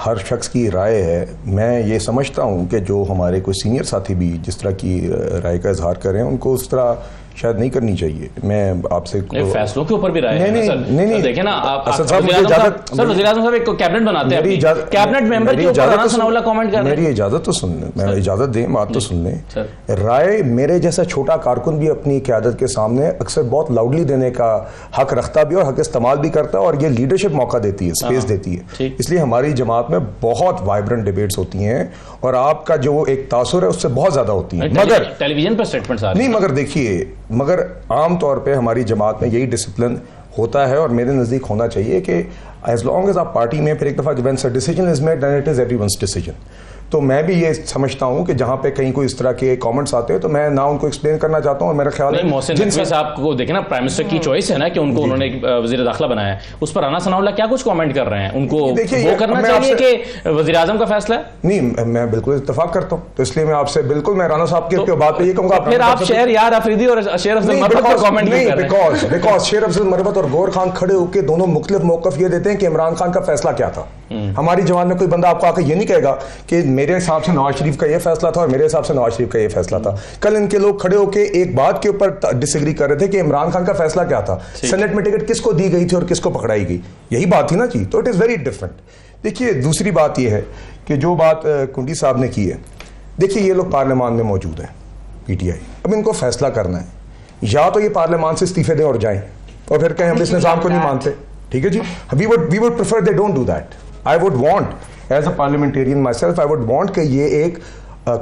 ہر شخص کی رائے ہے. میں یہ سمجھتا ہوں کہ جو ہمارے کوئی سینئر ساتھی بھی جس طرح کی رائے کا اظہار کر رہے ہیں, ان کو اس طرح شاید نہیں کرنی چاہیے. میں آپ سے فیصلوں کے اوپر بھی رائے ہے نہیں دیکھیں نا آپ وزیر اعظم صاحب ایک کیبنٹ بناتے ہیں, کیبنٹ ممبر کے اوپر رانا ثناء اللہ کامنٹ کر رہے ہیں. میری اجازت تو سن لیں, میں اجازت دیں, بات تو سن لیں. رائے میرے جیسا چھوٹا کارکن بھی اپنی قیادت کے سامنے اکثر بہت لاؤڈلی دینے کا حق رکھتا بھی اور حق استعمال بھی کرتا ہے, اور یہ لیڈرشپ موقع دیتی ہے, اسپیس دیتی ہے. اس لیے ہماری جماعت میں بہت وائبرنٹ ڈیبیٹس ہوتی ہیں اور آپ کا جو ایک تاثر ہے اس سے بہت زیادہ ہوتی ہیں. مگر ٹیلی ویژن پر اسٹیٹمنٹس آ رہے ہیں. نہیں, مگر دیکھیے, مگر عام طور پہ ہماری جماعت میں یہی ڈسپلن ہوتا ہے اور میرے نزدیک ہونا چاہیے کہ ایز لانگ ایز آپ پارٹی میں پھر ایک دفعہ when a decision is made then it is everyone's decision. تو میں بھی یہ سمجھتا ہوں کہ جہاں پہ کہیں کوئی اس طرح کے کامنٹس آتے ہیں تو میں نہ ان کو ایکسپلین کرنا چاہتا ہوں, اور میرا خیال ہے محسن نقوی صاحب کو دیکھیں نا, پرائم منسٹر کی چوائس ہے نا کہ ان کو انہوں نے وزیر داخلہ بنایا ہے, اس پر رانا ثناء اللہ کیا کچھ کامنٹ کر رہے ہیں, ان کو وہ کرنا چاہیے کہ وزیر اعظم کا فیصلہ ہے. نہیں, میں بالکل اتفاق کرتا ہوں, تو اس لیے میں آپ سے بالکل میں رانا صاحب کی بات پہ یہ کہوں گا. پھر آپ شہر یار افریدی اور شیر افضل مربت پر کامنٹ نہیں کر رہے ہیں. بیکاز شیر افضل مربت اور گور خان کھڑے ہو کے دونوں مختلف موقف یہ دیتے ہیں کہ عمران خان کا فیصلہ کیا تھا. ہماری جوان میں کوئی بندہ آپ کو آ کے یہ نہیں کہے گا کہ میرے حساب سے نواز شریف کا یہ فیصلہ تھا اور میرے حساب سے نواز شریف کا یہ فیصلہ تھا. کل ان کے لوگ کھڑے ہو کے ایک بات کے اوپر ڈس ایگری کر رہے تھے کہ عمران خان کا فیصلہ کیا تھا, سینٹ میں ٹکٹ کس کو دی گئی تھی اور کس کو پکڑائی گئی, یہی بات تھی نا جی. تو اٹ از ویری ڈفرنٹ. دیکھیے, دوسری بات یہ ہے کہ جو بات کنڈی صاحب نے کی ہے, دیکھیے یہ لوگ پارلیمان میں موجود ہیں پی ٹی آئی, اب ان کو فیصلہ کرنا ہے, یا تو یہ پارلیمان سے استعفے دیں اور جائیں اور پھر کہیں ہم اس نظام کو نہیں مانتے. ٹھیک ہے جی, we would prefer they don't do that. I would want as a parliamentarian myself, I would want کہ یہ ایک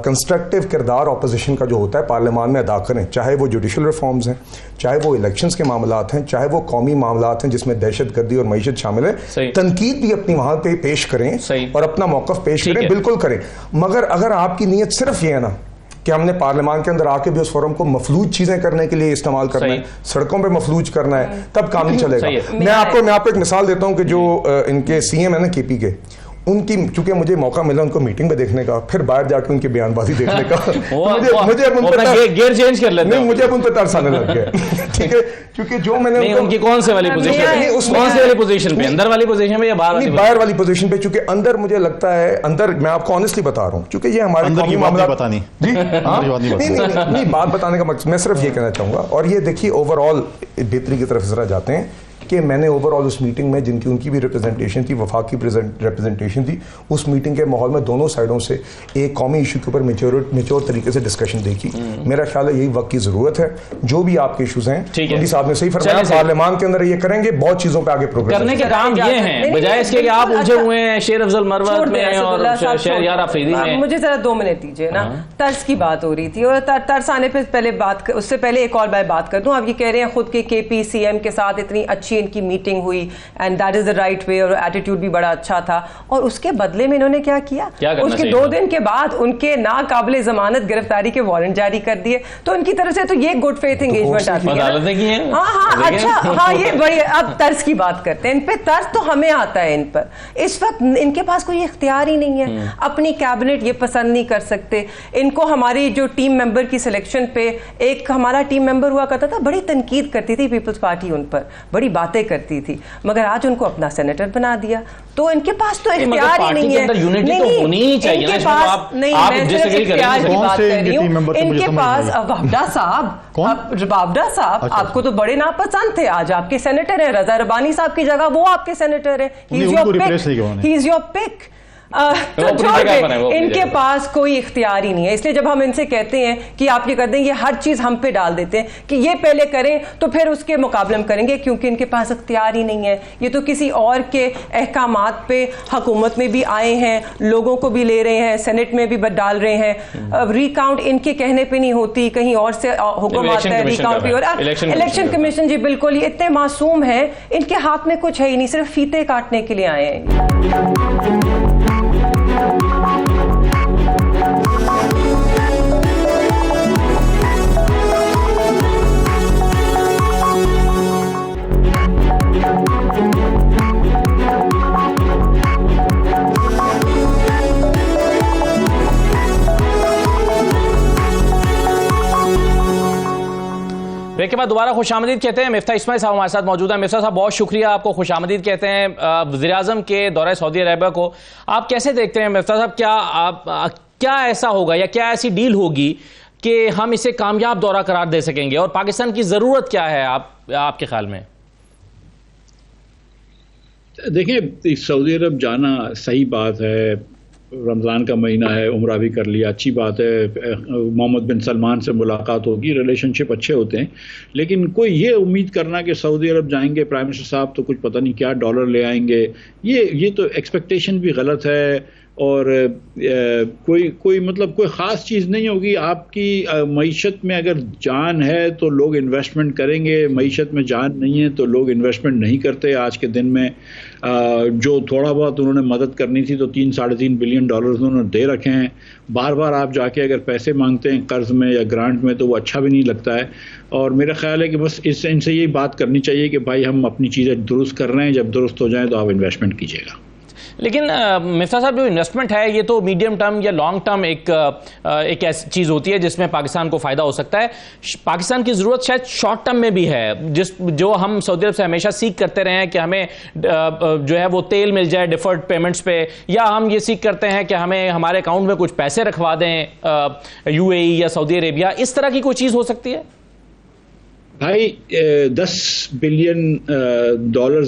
کنسٹرکٹیو کردار اپوزیشن کا جو ہوتا ہے پارلیمان میں ادا کریں, چاہے وہ جوڈیشل ریفارمز ہیں, چاہے وہ الیکشنز کے معاملات ہیں, چاہے وہ قومی معاملات ہیں جس میں دہشت گردی اور معیشت شامل ہے. تنقید بھی اپنی وہاں پہ پیش کریں اور اپنا موقف پیش کریں, بالکل کریں. مگر اگر آپ کی نیت صرف یہ ہے نا کہ ہم نے پارلیمان کے اندر آ کے بھی اس فورم کو مفلوج چیزیں کرنے کے لیے استعمال کرنا ہے, سڑکوں پہ مفلوج کرنا ہے, تب کام نہیں چلے گا. میں آپ کو ایک مثال دیتا ہوں کہ جو ان کے سی ایم ہے نا کے پی کے, ان کی چونکہ مجھے موقع ملا ان کو میٹنگ میں دیکھنے کا, پھر باہر جا کے ان کی بیان بازی دیکھنے کا, مجھے اب ان پہ ترس آنے لگ گیا. ٹھیک ہے, کیونکہ جو میں نے ان کی کون سے والی پوزیشن پہ, اندر والی پوزیشن پہ یا باہر والی پوزیشن پہ, چونکہ اندر مجھے لگتا ہے, اندر میں آپ کو آنیسٹلی بتا رہا ہوں, چونکہ یہ ہمارے قومی معاملات نہیں بات بتانے کا مقصد, میں صرف یہ کہنا چاہوں گا. اور یہ دیکھیے اوور آل بہتری کی طرف ذرا جاتے ہیں کہ میں نے اوور آل اس میٹنگ میں جن کی ان کی بھی ریپرزنٹیشن تھی, وفاقی ریپرزنٹیشن تھی, اس میٹنگ کے ماحول میں دونوں سائڈوں سے ایک قومی ایشو کے اوپر میچور طریقے سے ڈسکشن دیکھی. میرا خیال ہے یہی وقت کی ضرورت ہے. جو بھی آپ کے ایشوز ہیں, مودی صاحب نے صحیح فرمایا, پارلیمان کے اندر یہ کریں گے, بہت چیزوں پہ آگے پروگرس کرنے کے کام یہ ہیں, بجائے اس کے کہ آپ الجھے ہوئے ہیں شیر افضل مروت میں اور شہر یار افریدی میں. مجھے ذرا 2 منٹ دیجیے نا. طرز کی بات ہو رہی تھی, اور طرز آنے پہ پہلے بات, اس سے پہلے ایک اور بات کر دوں. آپ یہ کہہ رہے ہیں خود کے پی سی ایم کے ساتھ اتنی اچھی ان کی میٹنگ ہوئی and that is the right way, اور ایٹیٹیوڈ بھی بڑا اچھا تھا, اور اس کے بدلے میں انہوں نے کیا کیا, اس کے 2 دن کے بعد ان کے ناقابل ضمانت گرفتاری کے وارنٹ جاری کر دیے. تو ان کی طرف سے تو یہ گڈ فیتھ انگیجمنٹ آتی ہے. ہاں اچھا, ہاں یہ بڑی. اب طرز کی بات کرتے ہیں, ان پہ طرز تو ہمیں آتا ہے, ان پر اس وقت ان کے پاس کوئی اختیار ہی نہیں ہے, اپنی کیبنٹ یہ پسند نہیں کر سکتے. ان کو ہماری جو ٹیم ممبر کی سلیکشن پہ, ایک ہمارا ٹیم ممبر ہوا کرتا تھا, بڑی تنقید کرتی تھی پیپلز پارٹی, ان پر بڑی باتیں کرتی تھی, مگر آج ان کو اپنا سینیٹر بنا دیا. تو ان کے پاس تو اختیار ہی نہیں ہے. ان کے پاس نہیں, میں صرف اختیار کی بات کر رہی ہوں. ان کے پاس وابڈا صاحب آپ کو تو بڑے ناپسند تھے, آج آپ کے سینیٹر ہیں. رضا ربانی صاحب کی جگہ وہ آپ کے سینیٹر ہیں. ہی از یور پک. ان کے پاس کوئی اختیار ہی نہیں ہے. اس لیے جب ہم ان سے کہتے ہیں کہ آپ یہ کر دیں, یہ ہر چیز ہم پہ ڈال دیتے ہیں کہ یہ پہلے کریں تو پھر اس کے مقابلے میں کریں گے, کیونکہ ان کے پاس اختیار ہی نہیں ہے. یہ تو کسی اور کے احکامات پہ حکومت میں بھی آئے ہیں, لوگوں کو بھی لے رہے ہیں, سینٹ میں بھی ڈال رہے ہیں. ریکاؤنٹ ان کے کہنے پہ نہیں ہوتی, کہیں اور سے حکم آتا ہے ریکاؤنٹ پہ. اور الیکشن کمیشن جی بالکل یہ اتنے معصوم ہیں, ان کے ہاتھ میں کچھ ہے ہی نہیں, صرف فیتے کاٹنے کے لیے آئے ہیں. بریک کے بعد دوبارہ خوش آمدید کہتے ہیں. مفتاح اسماعیل صاحب ہمارے ساتھ موجود ہیں. مفتاح صاحب بہت شکریہ, آپ کو خوش آمدید کہتے ہیں. وزیر اعظم کے دورہ سعودی عربیہ کو آپ کیسے دیکھتے ہیں مفتاح صاحب؟ کیا ایسا ہوگا یا کیا ایسی ڈیل ہوگی کہ ہم اسے کامیاب دورہ قرار دے سکیں گے؟ اور پاکستان کی ضرورت کیا ہے آپ کے خیال میں؟ دیکھیں، سعودی عرب جانا صحیح بات ہے، رمضان کا مہینہ ہے، عمرہ بھی کر لیا، اچھی بات ہے، محمد بن سلمان سے ملاقات ہوگی، ریلیشن شپ اچھے ہوتے ہیں، لیکن کوئی یہ امید کرنا کہ سعودی عرب جائیں گے پرائم منسٹر صاحب تو کچھ پتہ نہیں کیا ڈالر لے آئیں گے، یہ تو ایکسپیکٹیشن بھی غلط ہے، اور کوئی مطلب کوئی خاص چیز نہیں ہوگی. آپ کی معیشت میں اگر جان ہے تو لوگ انویسٹمنٹ کریں گے، معیشت میں جان نہیں ہے تو لوگ انویسٹمنٹ نہیں کرتے. آج کے دن میں جو تھوڑا بہت انہوں نے مدد کرنی تھی تو $3-3.5 بلین انہوں نے دے رکھے ہیں. بار بار آپ جا کے اگر پیسے مانگتے ہیں قرض میں یا گرانٹ میں تو وہ اچھا بھی نہیں لگتا ہے. اور میرا خیال ہے کہ بس ان سے یہی بات کرنی چاہیے کہ بھائی ہم اپنی چیزیں درست کر رہے ہیں، جب درست ہو جائیں تو آپ انویسٹمنٹ کیجیے گا. لیکن مفتاح صاحب، جو انویسٹمنٹ ہے یہ تو میڈیم ٹرم یا لانگ ٹرم ایک ایسی چیز ہوتی ہے جس میں پاکستان کو فائدہ ہو سکتا ہے. پاکستان کی ضرورت شاید شارٹ ٹرم میں بھی ہے، جو ہم سعودی عرب سے ہمیشہ سیکھ کرتے رہے ہیں کہ ہمیں جو ہے وہ تیل مل جائے ڈیفرڈ پیمنٹس پہ، یا ہم یہ سیکھ کرتے ہیں کہ ہمیں ہمارے اکاؤنٹ میں کچھ پیسے رکھوا دیں UAE یا سعودی عربیہ. اس طرح کی کوئی چیز ہو سکتی ہے؟ بھائی $10 بلین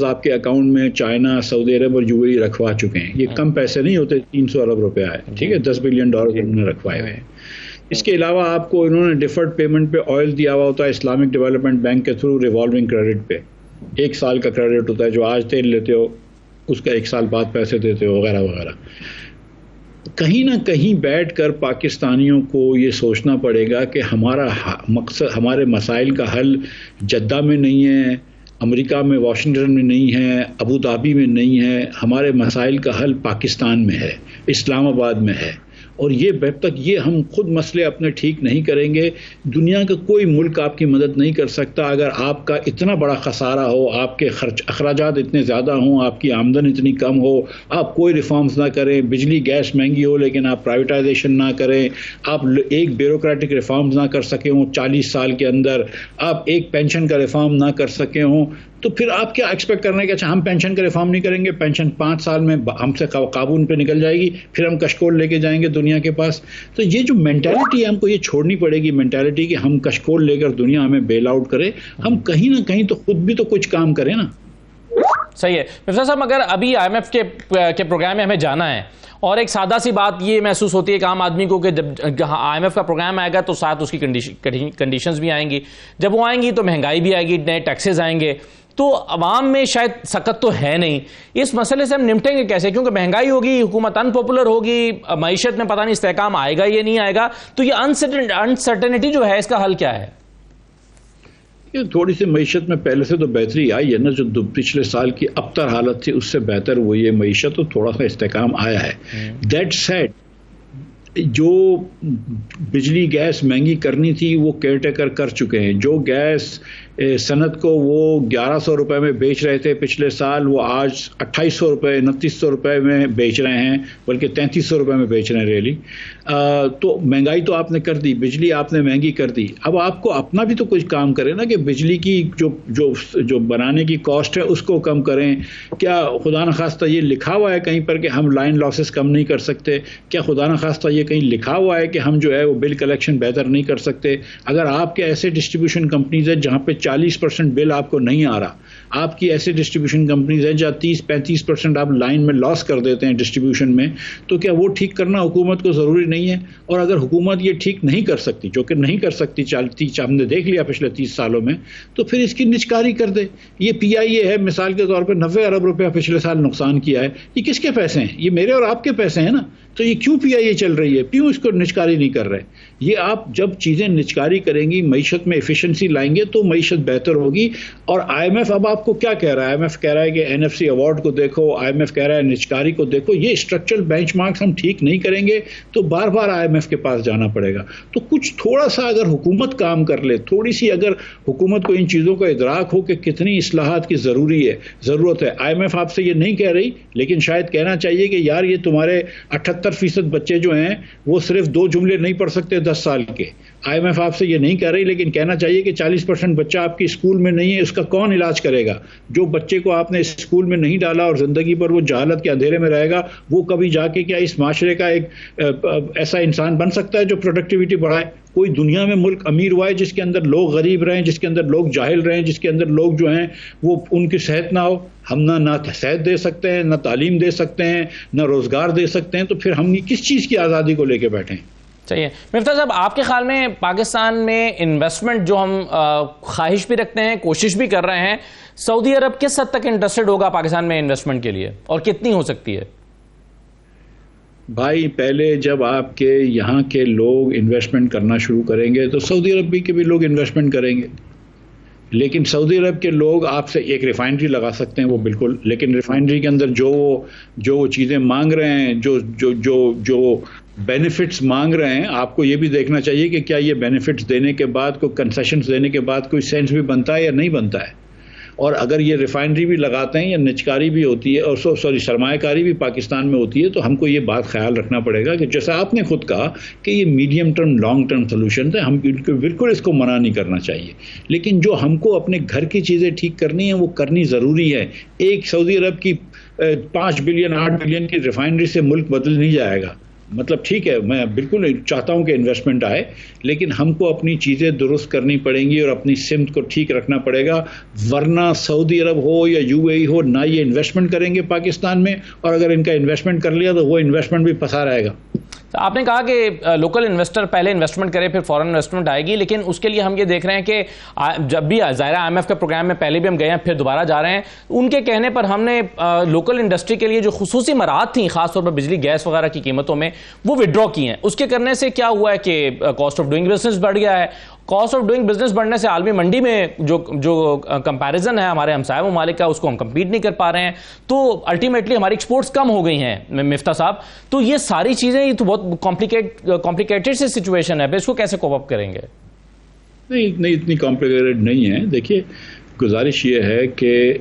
آپ کے اکاؤنٹ میں چائنا، سعودی عرب اور UAE رکھوا چکے ہیں. یہ کم پیسے نہیں ہوتے، 300 ارب روپیہ ہے، ٹھیک ہے، $10 بلین انہوں نے رکھوائے ہوئے ہیں. اس کے علاوہ آپ کو انہوں نے ڈیفرڈ پیمنٹ پہ آئل دیا ہوا ہوتا ہے اسلامک ڈیولپمنٹ بینک کے تھرو، ریوالونگ کریڈٹ پہ 1 سال کا کریڈٹ ہوتا ہے، جو آج تیل لیتے ہو اس کا 1 سال بعد پیسے دیتے ہو، وغیرہ وغیرہ. کہیں نہ کہیں بیٹھ کر پاکستانیوں کو یہ سوچنا پڑے گا کہ ہمارا مقصد، ہمارے مسائل کا حل جدہ میں نہیں ہے، امریکہ میں، واشنگٹن میں نہیں ہے، ابو ظہبی میں نہیں ہے. ہمارے مسائل کا حل پاکستان میں ہے، اسلام آباد میں ہے. اور یہ جب تک یہ ہم خود مسئلے اپنے ٹھیک نہیں کریں گے، دنیا کا کوئی ملک آپ کی مدد نہیں کر سکتا. اگر آپ کا اتنا بڑا خسارہ ہو، آپ کے اخراجات اتنے زیادہ ہوں، آپ کی آمدن اتنی کم ہو، آپ کوئی ریفارمز نہ کریں، بجلی گیس مہنگی ہو لیکن آپ پرائیویٹائزیشن نہ کریں، آپ ایک بیوروکریٹک ریفارمز نہ کر سکے ہوں 40 سال کے اندر، آپ ایک پینشن کا ریفارم نہ کر سکے ہوں، تو پھر آپ کیا ایکسپیکٹ کر رہے ہیں کہ اچھا ہم پینشن کا ریفارم نہیں کریں گے، پینشن 5 سال میں ہم سے قابو پہ نکل جائے گی، پھر ہم کشکول لے کے جائیں گے دنیا کے پاس. تو یہ جو مینٹالٹی ہے ہم کو یہ چھوڑنی پڑے گی، مینٹالٹی کہ ہم کشکول لے کر دنیا ہمیں بیل آؤٹ کرے. ہم کہیں نہ کہیں تو خود بھی تو کچھ کام کریں نا. صحیح ہے مفتاح صاحب. اگر ابھی IMF کے پروگرام میں ہمیں جانا ہے، اور ایک سادہ سی بات یہ محسوس ہوتی ہے کہ عام آدمی کو کہ جب IMF کا پروگرام آئے گا تو ساتھ اس کی کنڈیشنز بھی آئیں گی. جب وہ آئیں گی تو مہنگائی بھی آئے گی، نئے ٹیکسز آئیں گے، تو عوام میں شاید سکت تو ہے نہیں. اس مسئلے سے ہم نمٹیں گے کیسے؟ کیونکہ مہنگائی ہوگی، حکومت ان پاپولر ہوگی، معیشت میں پتہ نہیں استحکام آئے گا یا نہیں آئے گا. تو یہ انسرٹنٹی جو ہے، اس کا حل کیا ہے؟ یہ تھوڑی سی معیشت میں پہلے سے تو بہتری آئی ہے نا، جو پچھلے سال کی ابتر حالت تھی اس سے بہتر ہوئی ہے معیشت، تو تھوڑا سا استحکام آیا ہے. دیٹ سیڈ، جو بجلی گیس مہنگی کرنی تھی وہ کیئر ٹیکر کر چکے ہیں. جو گیس صنعت کو وہ 1100 روپے میں بیچ رہے تھے پچھلے سال، وہ آج 2800 روپے 2900 روپے میں بیچ رہے ہیں، بلکہ 3300 روپے میں بیچ رہے ہیں ریلی. تو مہنگائی تو آپ نے کر دی، بجلی آپ نے مہنگی کر دی. اب آپ کو اپنا بھی تو کچھ کام کریں نا، کہ بجلی کی جو بنانے کی کاسٹ ہے اس کو کم کریں. کیا خدا نخواستہ یہ لکھا ہوا ہے کہیں پر کہ ہم لائن لاسز کم نہیں کر سکتے؟ کیا خدا نخواستہ یہ کہیں لکھا ہوا ہے کہ ہم جو ہے وہ بل کلیکشن بہتر نہیں کر سکتے؟ اگر آپ کے ایسے ڈسٹریبیوشن کمپنیز ہیں جہاں پہ 40% بل آپ کو نہیں آ رہا، آپ کی ایسے ڈسٹریبیوشن کمپنیز ہیں جہاں 30-35% آپ لائن میں لاس کر دیتے ہیں ڈسٹریبیوشن میں، تو کیا وہ ٹھیک کرنا حکومت کو ضروری نہیں ہے؟ اور اگر حکومت یہ ٹھیک نہیں کر سکتی، جو کہ نہیں کر سکتی، ہم نے دیکھ لیا پچھلے 30 سالوں میں، تو پھر اس کی نچکاری کر دے. یہ PIA ہے مثال کے طور پہ 90 ارب روپیہ پچھلے سال نقصان کیا ہے. یہ کس کے پیسے ہیں؟ یہ میرے اور آپ کے پیسے ہیں نا. تو یہ کیوں PIA چل رہی ہے؟ کیوں اس کو نچکاری نہیں کر رہے؟ یہ آپ جب چیزیں نچکاری کریں گی، معیشت میں ایفیشنسی لائیں گے تو معیشت بہتر ہوگی. اور IMF اب آپ کو کیا کہہ رہا ہے؟ IMF کہہ رہا ہے کہ NFC ایوارڈ کو دیکھو، IMF کہہ رہا ہے نچکاری کو دیکھو. یہ اسٹرکچرل بینچ مارکس ہم ٹھیک نہیں کریں گے تو بار بار IMF کے پاس جانا پڑے گا. تو کچھ تھوڑا سا اگر حکومت کام کر لے، تھوڑی سی اگر حکومت کو ان چیزوں کا ادراک ہو کہ کتنی اصلاحات کی ضرورت ہے. IMF آپ سے یہ نہیں کہہ رہی، لیکن شاید کہنا چاہیے کہ یار یہ تمہارے 78% بچے جو ہیں وہ صرف 2 جملے نہیں پڑھ سکتے 10 سال کے. IMF آپ سے یہ نہیں کہہ رہی، لیکن کہنا چاہیے کہ 40% بچہ آپ کی اسکول میں نہیں ہے، اس کا کون علاج کرے گا؟ گا. جو بچے کو آپ نے اسکول میں نہیں ڈالا اور زندگی پر وہ جہالت کے اندھیرے میں رہے گا, وہ کبھی جا کے کیا اس معاشرے کا ایک ایسا انسان بن سکتا ہے جو پروڈکٹیوٹی بڑھائے؟ کوئی دنیا میں ملک امیر ہوا ہے جس کے اندر لوگ غریب رہیں, جس کے اندر لوگ جاہل رہیں, جس کے اندر لوگ جو ہیں وہ ان کی صحت نہ ہو؟ ہم نہ صحت دے سکتے ہیں, نہ تعلیم دے سکتے ہیں, نہ روزگار دے سکتے ہیں, تو پھر ہم کس چیز کی آزادی کو لے کے بیٹھیں؟ چاہیے. مفتاح صاحب, آپ کے خیال میں پاکستان میں انویسٹمنٹ جو ہم خواہش بھی رکھتے ہیں, کوشش بھی کر رہے ہیں, سعودی عرب کس حد تک انٹرسٹڈ ہوگا پاکستان میں انویسٹمنٹ کے لیے, اور کتنی ہو سکتی ہے؟ بھائی پہلے جب آپ کے یہاں کے لوگ انویسٹمنٹ کرنا شروع کریں گے تو سعودی عرب کے بھی لوگ انویسٹمنٹ کریں گے. لیکن سعودی عرب کے لوگ آپ سے ایک ریفائنری لگا سکتے ہیں, وہ بالکل, لیکن ریفائنری کے اندر جو چیزیں مانگ رہے ہیں, جو بینیفٹس مانگ رہے ہیں, آپ کو یہ بھی دیکھنا چاہیے کہ کیا یہ بینیفٹس دینے کے بعد, کوئی کنسیشنز دینے کے بعد کوئی سینس بھی بنتا ہے یا نہیں بنتا ہے. اور اگر یہ ریفائنری بھی لگاتے ہیں یا نجکاری بھی ہوتی ہے, اور سرمایہ کاری بھی پاکستان میں ہوتی ہے, تو ہم کو یہ بات خیال رکھنا پڑے گا کہ جیسا آپ نے خود کہا کہ یہ medium term long term solution ہے, ہم بالکل اس کو منع نہیں کرنا چاہیے. لیکن جو ہم کو اپنے گھر کی چیزیں ٹھیک کرنی ہیں وہ کرنی ضروری ہے. ایک سعودی عرب کی 5 بلین 8 بلین کی ریفائنری سے ملک بدل نہیں جائے گا. مطلب ٹھیک ہے, میں بالکل چاہتا ہوں کہ انویسٹمنٹ آئے, لیکن ہم کو اپنی چیزیں درست کرنی پڑیں گی اور اپنی سمت کو ٹھیک رکھنا پڑے گا, ورنہ سعودی عرب ہو یا UAE ہو, نہ یہ انویسٹمنٹ کریں گے پاکستان میں, اور اگر ان کا انویسٹمنٹ کر لیا تو وہ انویسٹمنٹ بھی پھنسا رہے گا. آپ نے کہا کہ لوکل انویسٹر پہلے انویسٹمنٹ کرے پھر فورن انویسٹمنٹ آئے گی, لیکن اس کے لیے ہم یہ دیکھ رہے ہیں کہ جب بھی ظاہرہ IMF کے پروگرام میں پہلے بھی ہم گئے ہیں, پھر دوبارہ جا رہے ہیں, ان کے کہنے پر ہم نے لوکل انڈسٹری کے لیے جو خصوصی مراحت تھیں, خاص طور پر بجلی گیس وغیرہ کی قیمتوں میں, وہ وڈرا کی ہیں. اس کے کرنے سے کیا ہوا ہے کہ کاسٹ آف ڈوئنگ بزنس بڑھ گیا ہے. کاسٹ آف ڈوئنگ بزنس بڑھنے سے عالمی منڈی میں جو کمپیریزن ہے ہمارے ہمسائے ممالک کا, اس کو ہم کمپیٹ نہیں کر پا رہے ہیں, تو الٹیمیٹلی ہماری ایکسپورٹس کم ہو گئی ہیں. مفتاح صاحب, تو یہ ساری چیزیں, یہ تو بہت کمپلیکیٹڈ سی سچویشن ہے, اس کو کیسے کوپ اپ کریں گے؟ نہیں, اتنی کمپلیکیٹڈ نہیں ہے. دیکھیے, گزارش یہ ہے کہ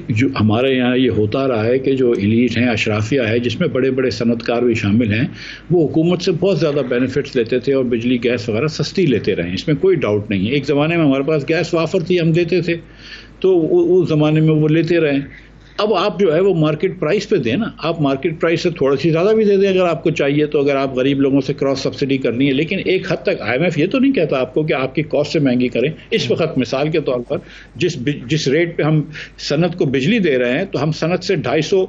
جو ہمارے یہاں یہ ہوتا رہا ہے کہ جو ایلیٹ ہیں, اشرافیہ ہے, جس میں بڑے بڑے صنعت کار بھی شامل ہیں, وہ حکومت سے بہت زیادہ بینیفٹس لیتے تھے اور بجلی گیس وغیرہ سستی لیتے رہے. اس میں کوئی ڈاؤٹ نہیں ہے. ایک زمانے میں ہمارے پاس گیس وافر تھی, ہم دیتے تھے, تو اس زمانے میں وہ لیتے رہے. اب آپ جو ہے وہ مارکیٹ پرائس پہ دیں نا, آپ مارکیٹ پرائس سے تھوڑا سی زیادہ بھی دے دیں اگر آپ کو چاہیے تو, اگر آپ غریب لوگوں سے کراس سبسڈی کرنی ہے. لیکن ایک حد تک IMF یہ تو نہیں کہتا آپ کو کہ آپ کی کاسٹ سے مہنگی کریں. اس وقت مثال کے طور پر جس ریٹ پہ ہم صنعت کو بجلی دے رہے ہیں, تو ہم صنعت سے 250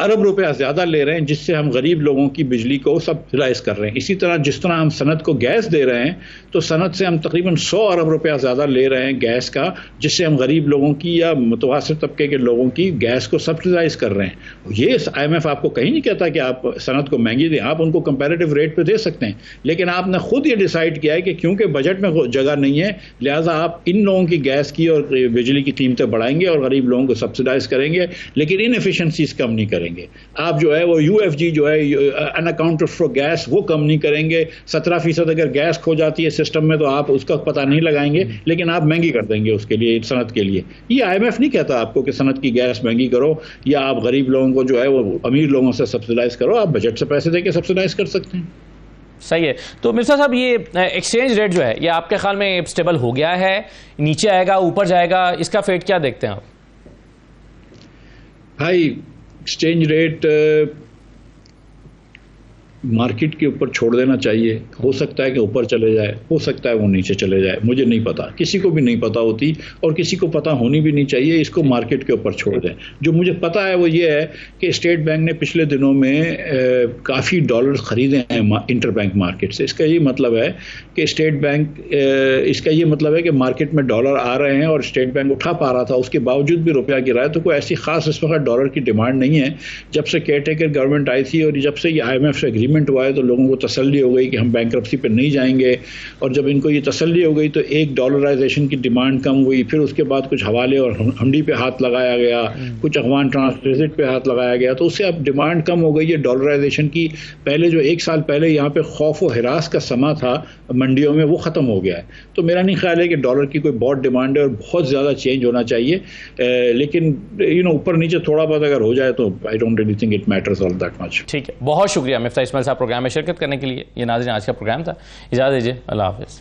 ارب روپیہ زیادہ لے رہے ہیں, جس سے ہم غریب لوگوں کی بجلی کو سبسڈائز کر رہے ہیں. اسی طرح جس طرح ہم صنعت کو گیس دے رہے ہیں, تو صنعت سے ہم تقریباً 100 ارب روپیہ زیادہ لے رہے ہیں گیس کا, جس سے ہم غریب لوگوں کی یا متوسط طبقے کے لوگوں کی گیس کو سبسڈائز کر رہے ہیں. یہ IMF آپ کو کہیں نہیں کہتا کہ آپ صنعت کو مہنگی دیں, آپ ان کو کمپیریٹیو ریٹ پہ دے سکتے ہیں. لیکن آپ نے خود یہ ڈیسائیڈ کیا ہے کہ کیونکہ بجٹ میں جگہ نہیں ہے, لہٰذا آپ ان لوگوں کی گیس کی اور بجلی کی قیمتیں بڑھائیں گے اور غریب لوگوں کو سبسڈائز کریں گے, لیکن انفیشنسیز کم نہیں کریں گے. آپ جو ہے وہ UFG جو ہے ان اکاؤنٹڈ فار گیس, وہ کم نہیں کریں گے. 17% اگر گیس کھو جاتی ہے سسٹم میں تو آپ اس کا پتہ نہیں لگائیں گے, لیکن آپ مہنگی کر دیں گے اس کے لیے, صنعت کے لیے. یہ IMF نہیں کہتا آپ کو کہ صنعت کی گیس مہنگی کرو یا آپ غریب لوگوں کو جو ہے وہ امیر لوگوں سے سبسڈائز کرو. آپ بجٹ سے پیسے دے کے سبسڈائز کر سکتے ہیں. صحیح ہے. تو مفتاح صاحب, یہ ایکسچینج ریٹ جو ہے, یہ آپ کے خیال میں اسٹیبل ہو گیا ہے, نیچے آئے گا, اوپر جائے گا, اس کا فیٹ کیا دیکھتے ہیں آپ؟ بھائی, ایکسچینج ریٹ مارکیٹ کے اوپر چھوڑ دینا چاہیے. ہو سکتا ہے کہ اوپر چلے جائے, ہو سکتا ہے وہ نیچے چلے جائے, مجھے نہیں پتا, کسی کو بھی نہیں پتا ہوتی, اور کسی کو پتا ہونی بھی نہیں چاہیے. اس کو مارکیٹ کے اوپر چھوڑ دیں. جو مجھے پتا ہے وہ یہ ہے کہ اسٹیٹ بینک نے پچھلے دنوں میں کافی ڈالرز خریدے ہیں انٹر بینک مارکیٹ سے. اس کا یہ مطلب ہے کہ اسٹیٹ بینک, اس کا یہ مطلب ہے کہ مارکیٹ میں ڈالر آ رہے ہیں اور اسٹیٹ بینک اٹھا پا رہا تھا, اس کے باوجود بھی روپیہ گرا ہے. تو کوئی ایسی خاص اس وقت ڈالر کی ڈیمانڈ نہیں ہے. جب سے کیئر ٹیکر گورنمنٹ آئی تھی اور جب سے یہ IMF سے اگریمنٹ ہوا ہے, تو لوگوں کو تسلی ہو گئی کہ ہم بینکرپسی پہ نہیں جائیں گے. اور جب ان کو یہ تسلی ہو گئی تو ایک ڈالرائزیشن کی ڈیمانڈ کم ہوئی. پھر اس کے بعد کچھ حوالے اور ہنڈی پہ ہاتھ لگایا گیا, کچھ افغان ٹرانسپورٹ پہ ہاتھ لگایا گیا, تو اس سے اب ڈیمانڈ کم ہو گئی ہے ڈالرائزیشن کی. پہلے جو 1 سال پہلے یہاں پہ خوف و ہراس کا سما تھا منڈیوں میں, وہ ختم ہو گیا ہے. تو میرا نہیں خیال ہے کہ ڈالر کی کوئی بہت ڈیمانڈ ہے اور بہت زیادہ چینج ہونا چاہیے. لیکن اوپر نیچے تھوڑا بہت اگر ہو جائے تو I don't really think it matters all that much. ٹھیک ہے, بہت شکریہ مفتاح اسماعیل صاحب پروگرام میں شرکت کرنے کے لیے. یہ ناظرین آج کا پروگرام تھا. اجازت دیجیے, اللہ حافظ.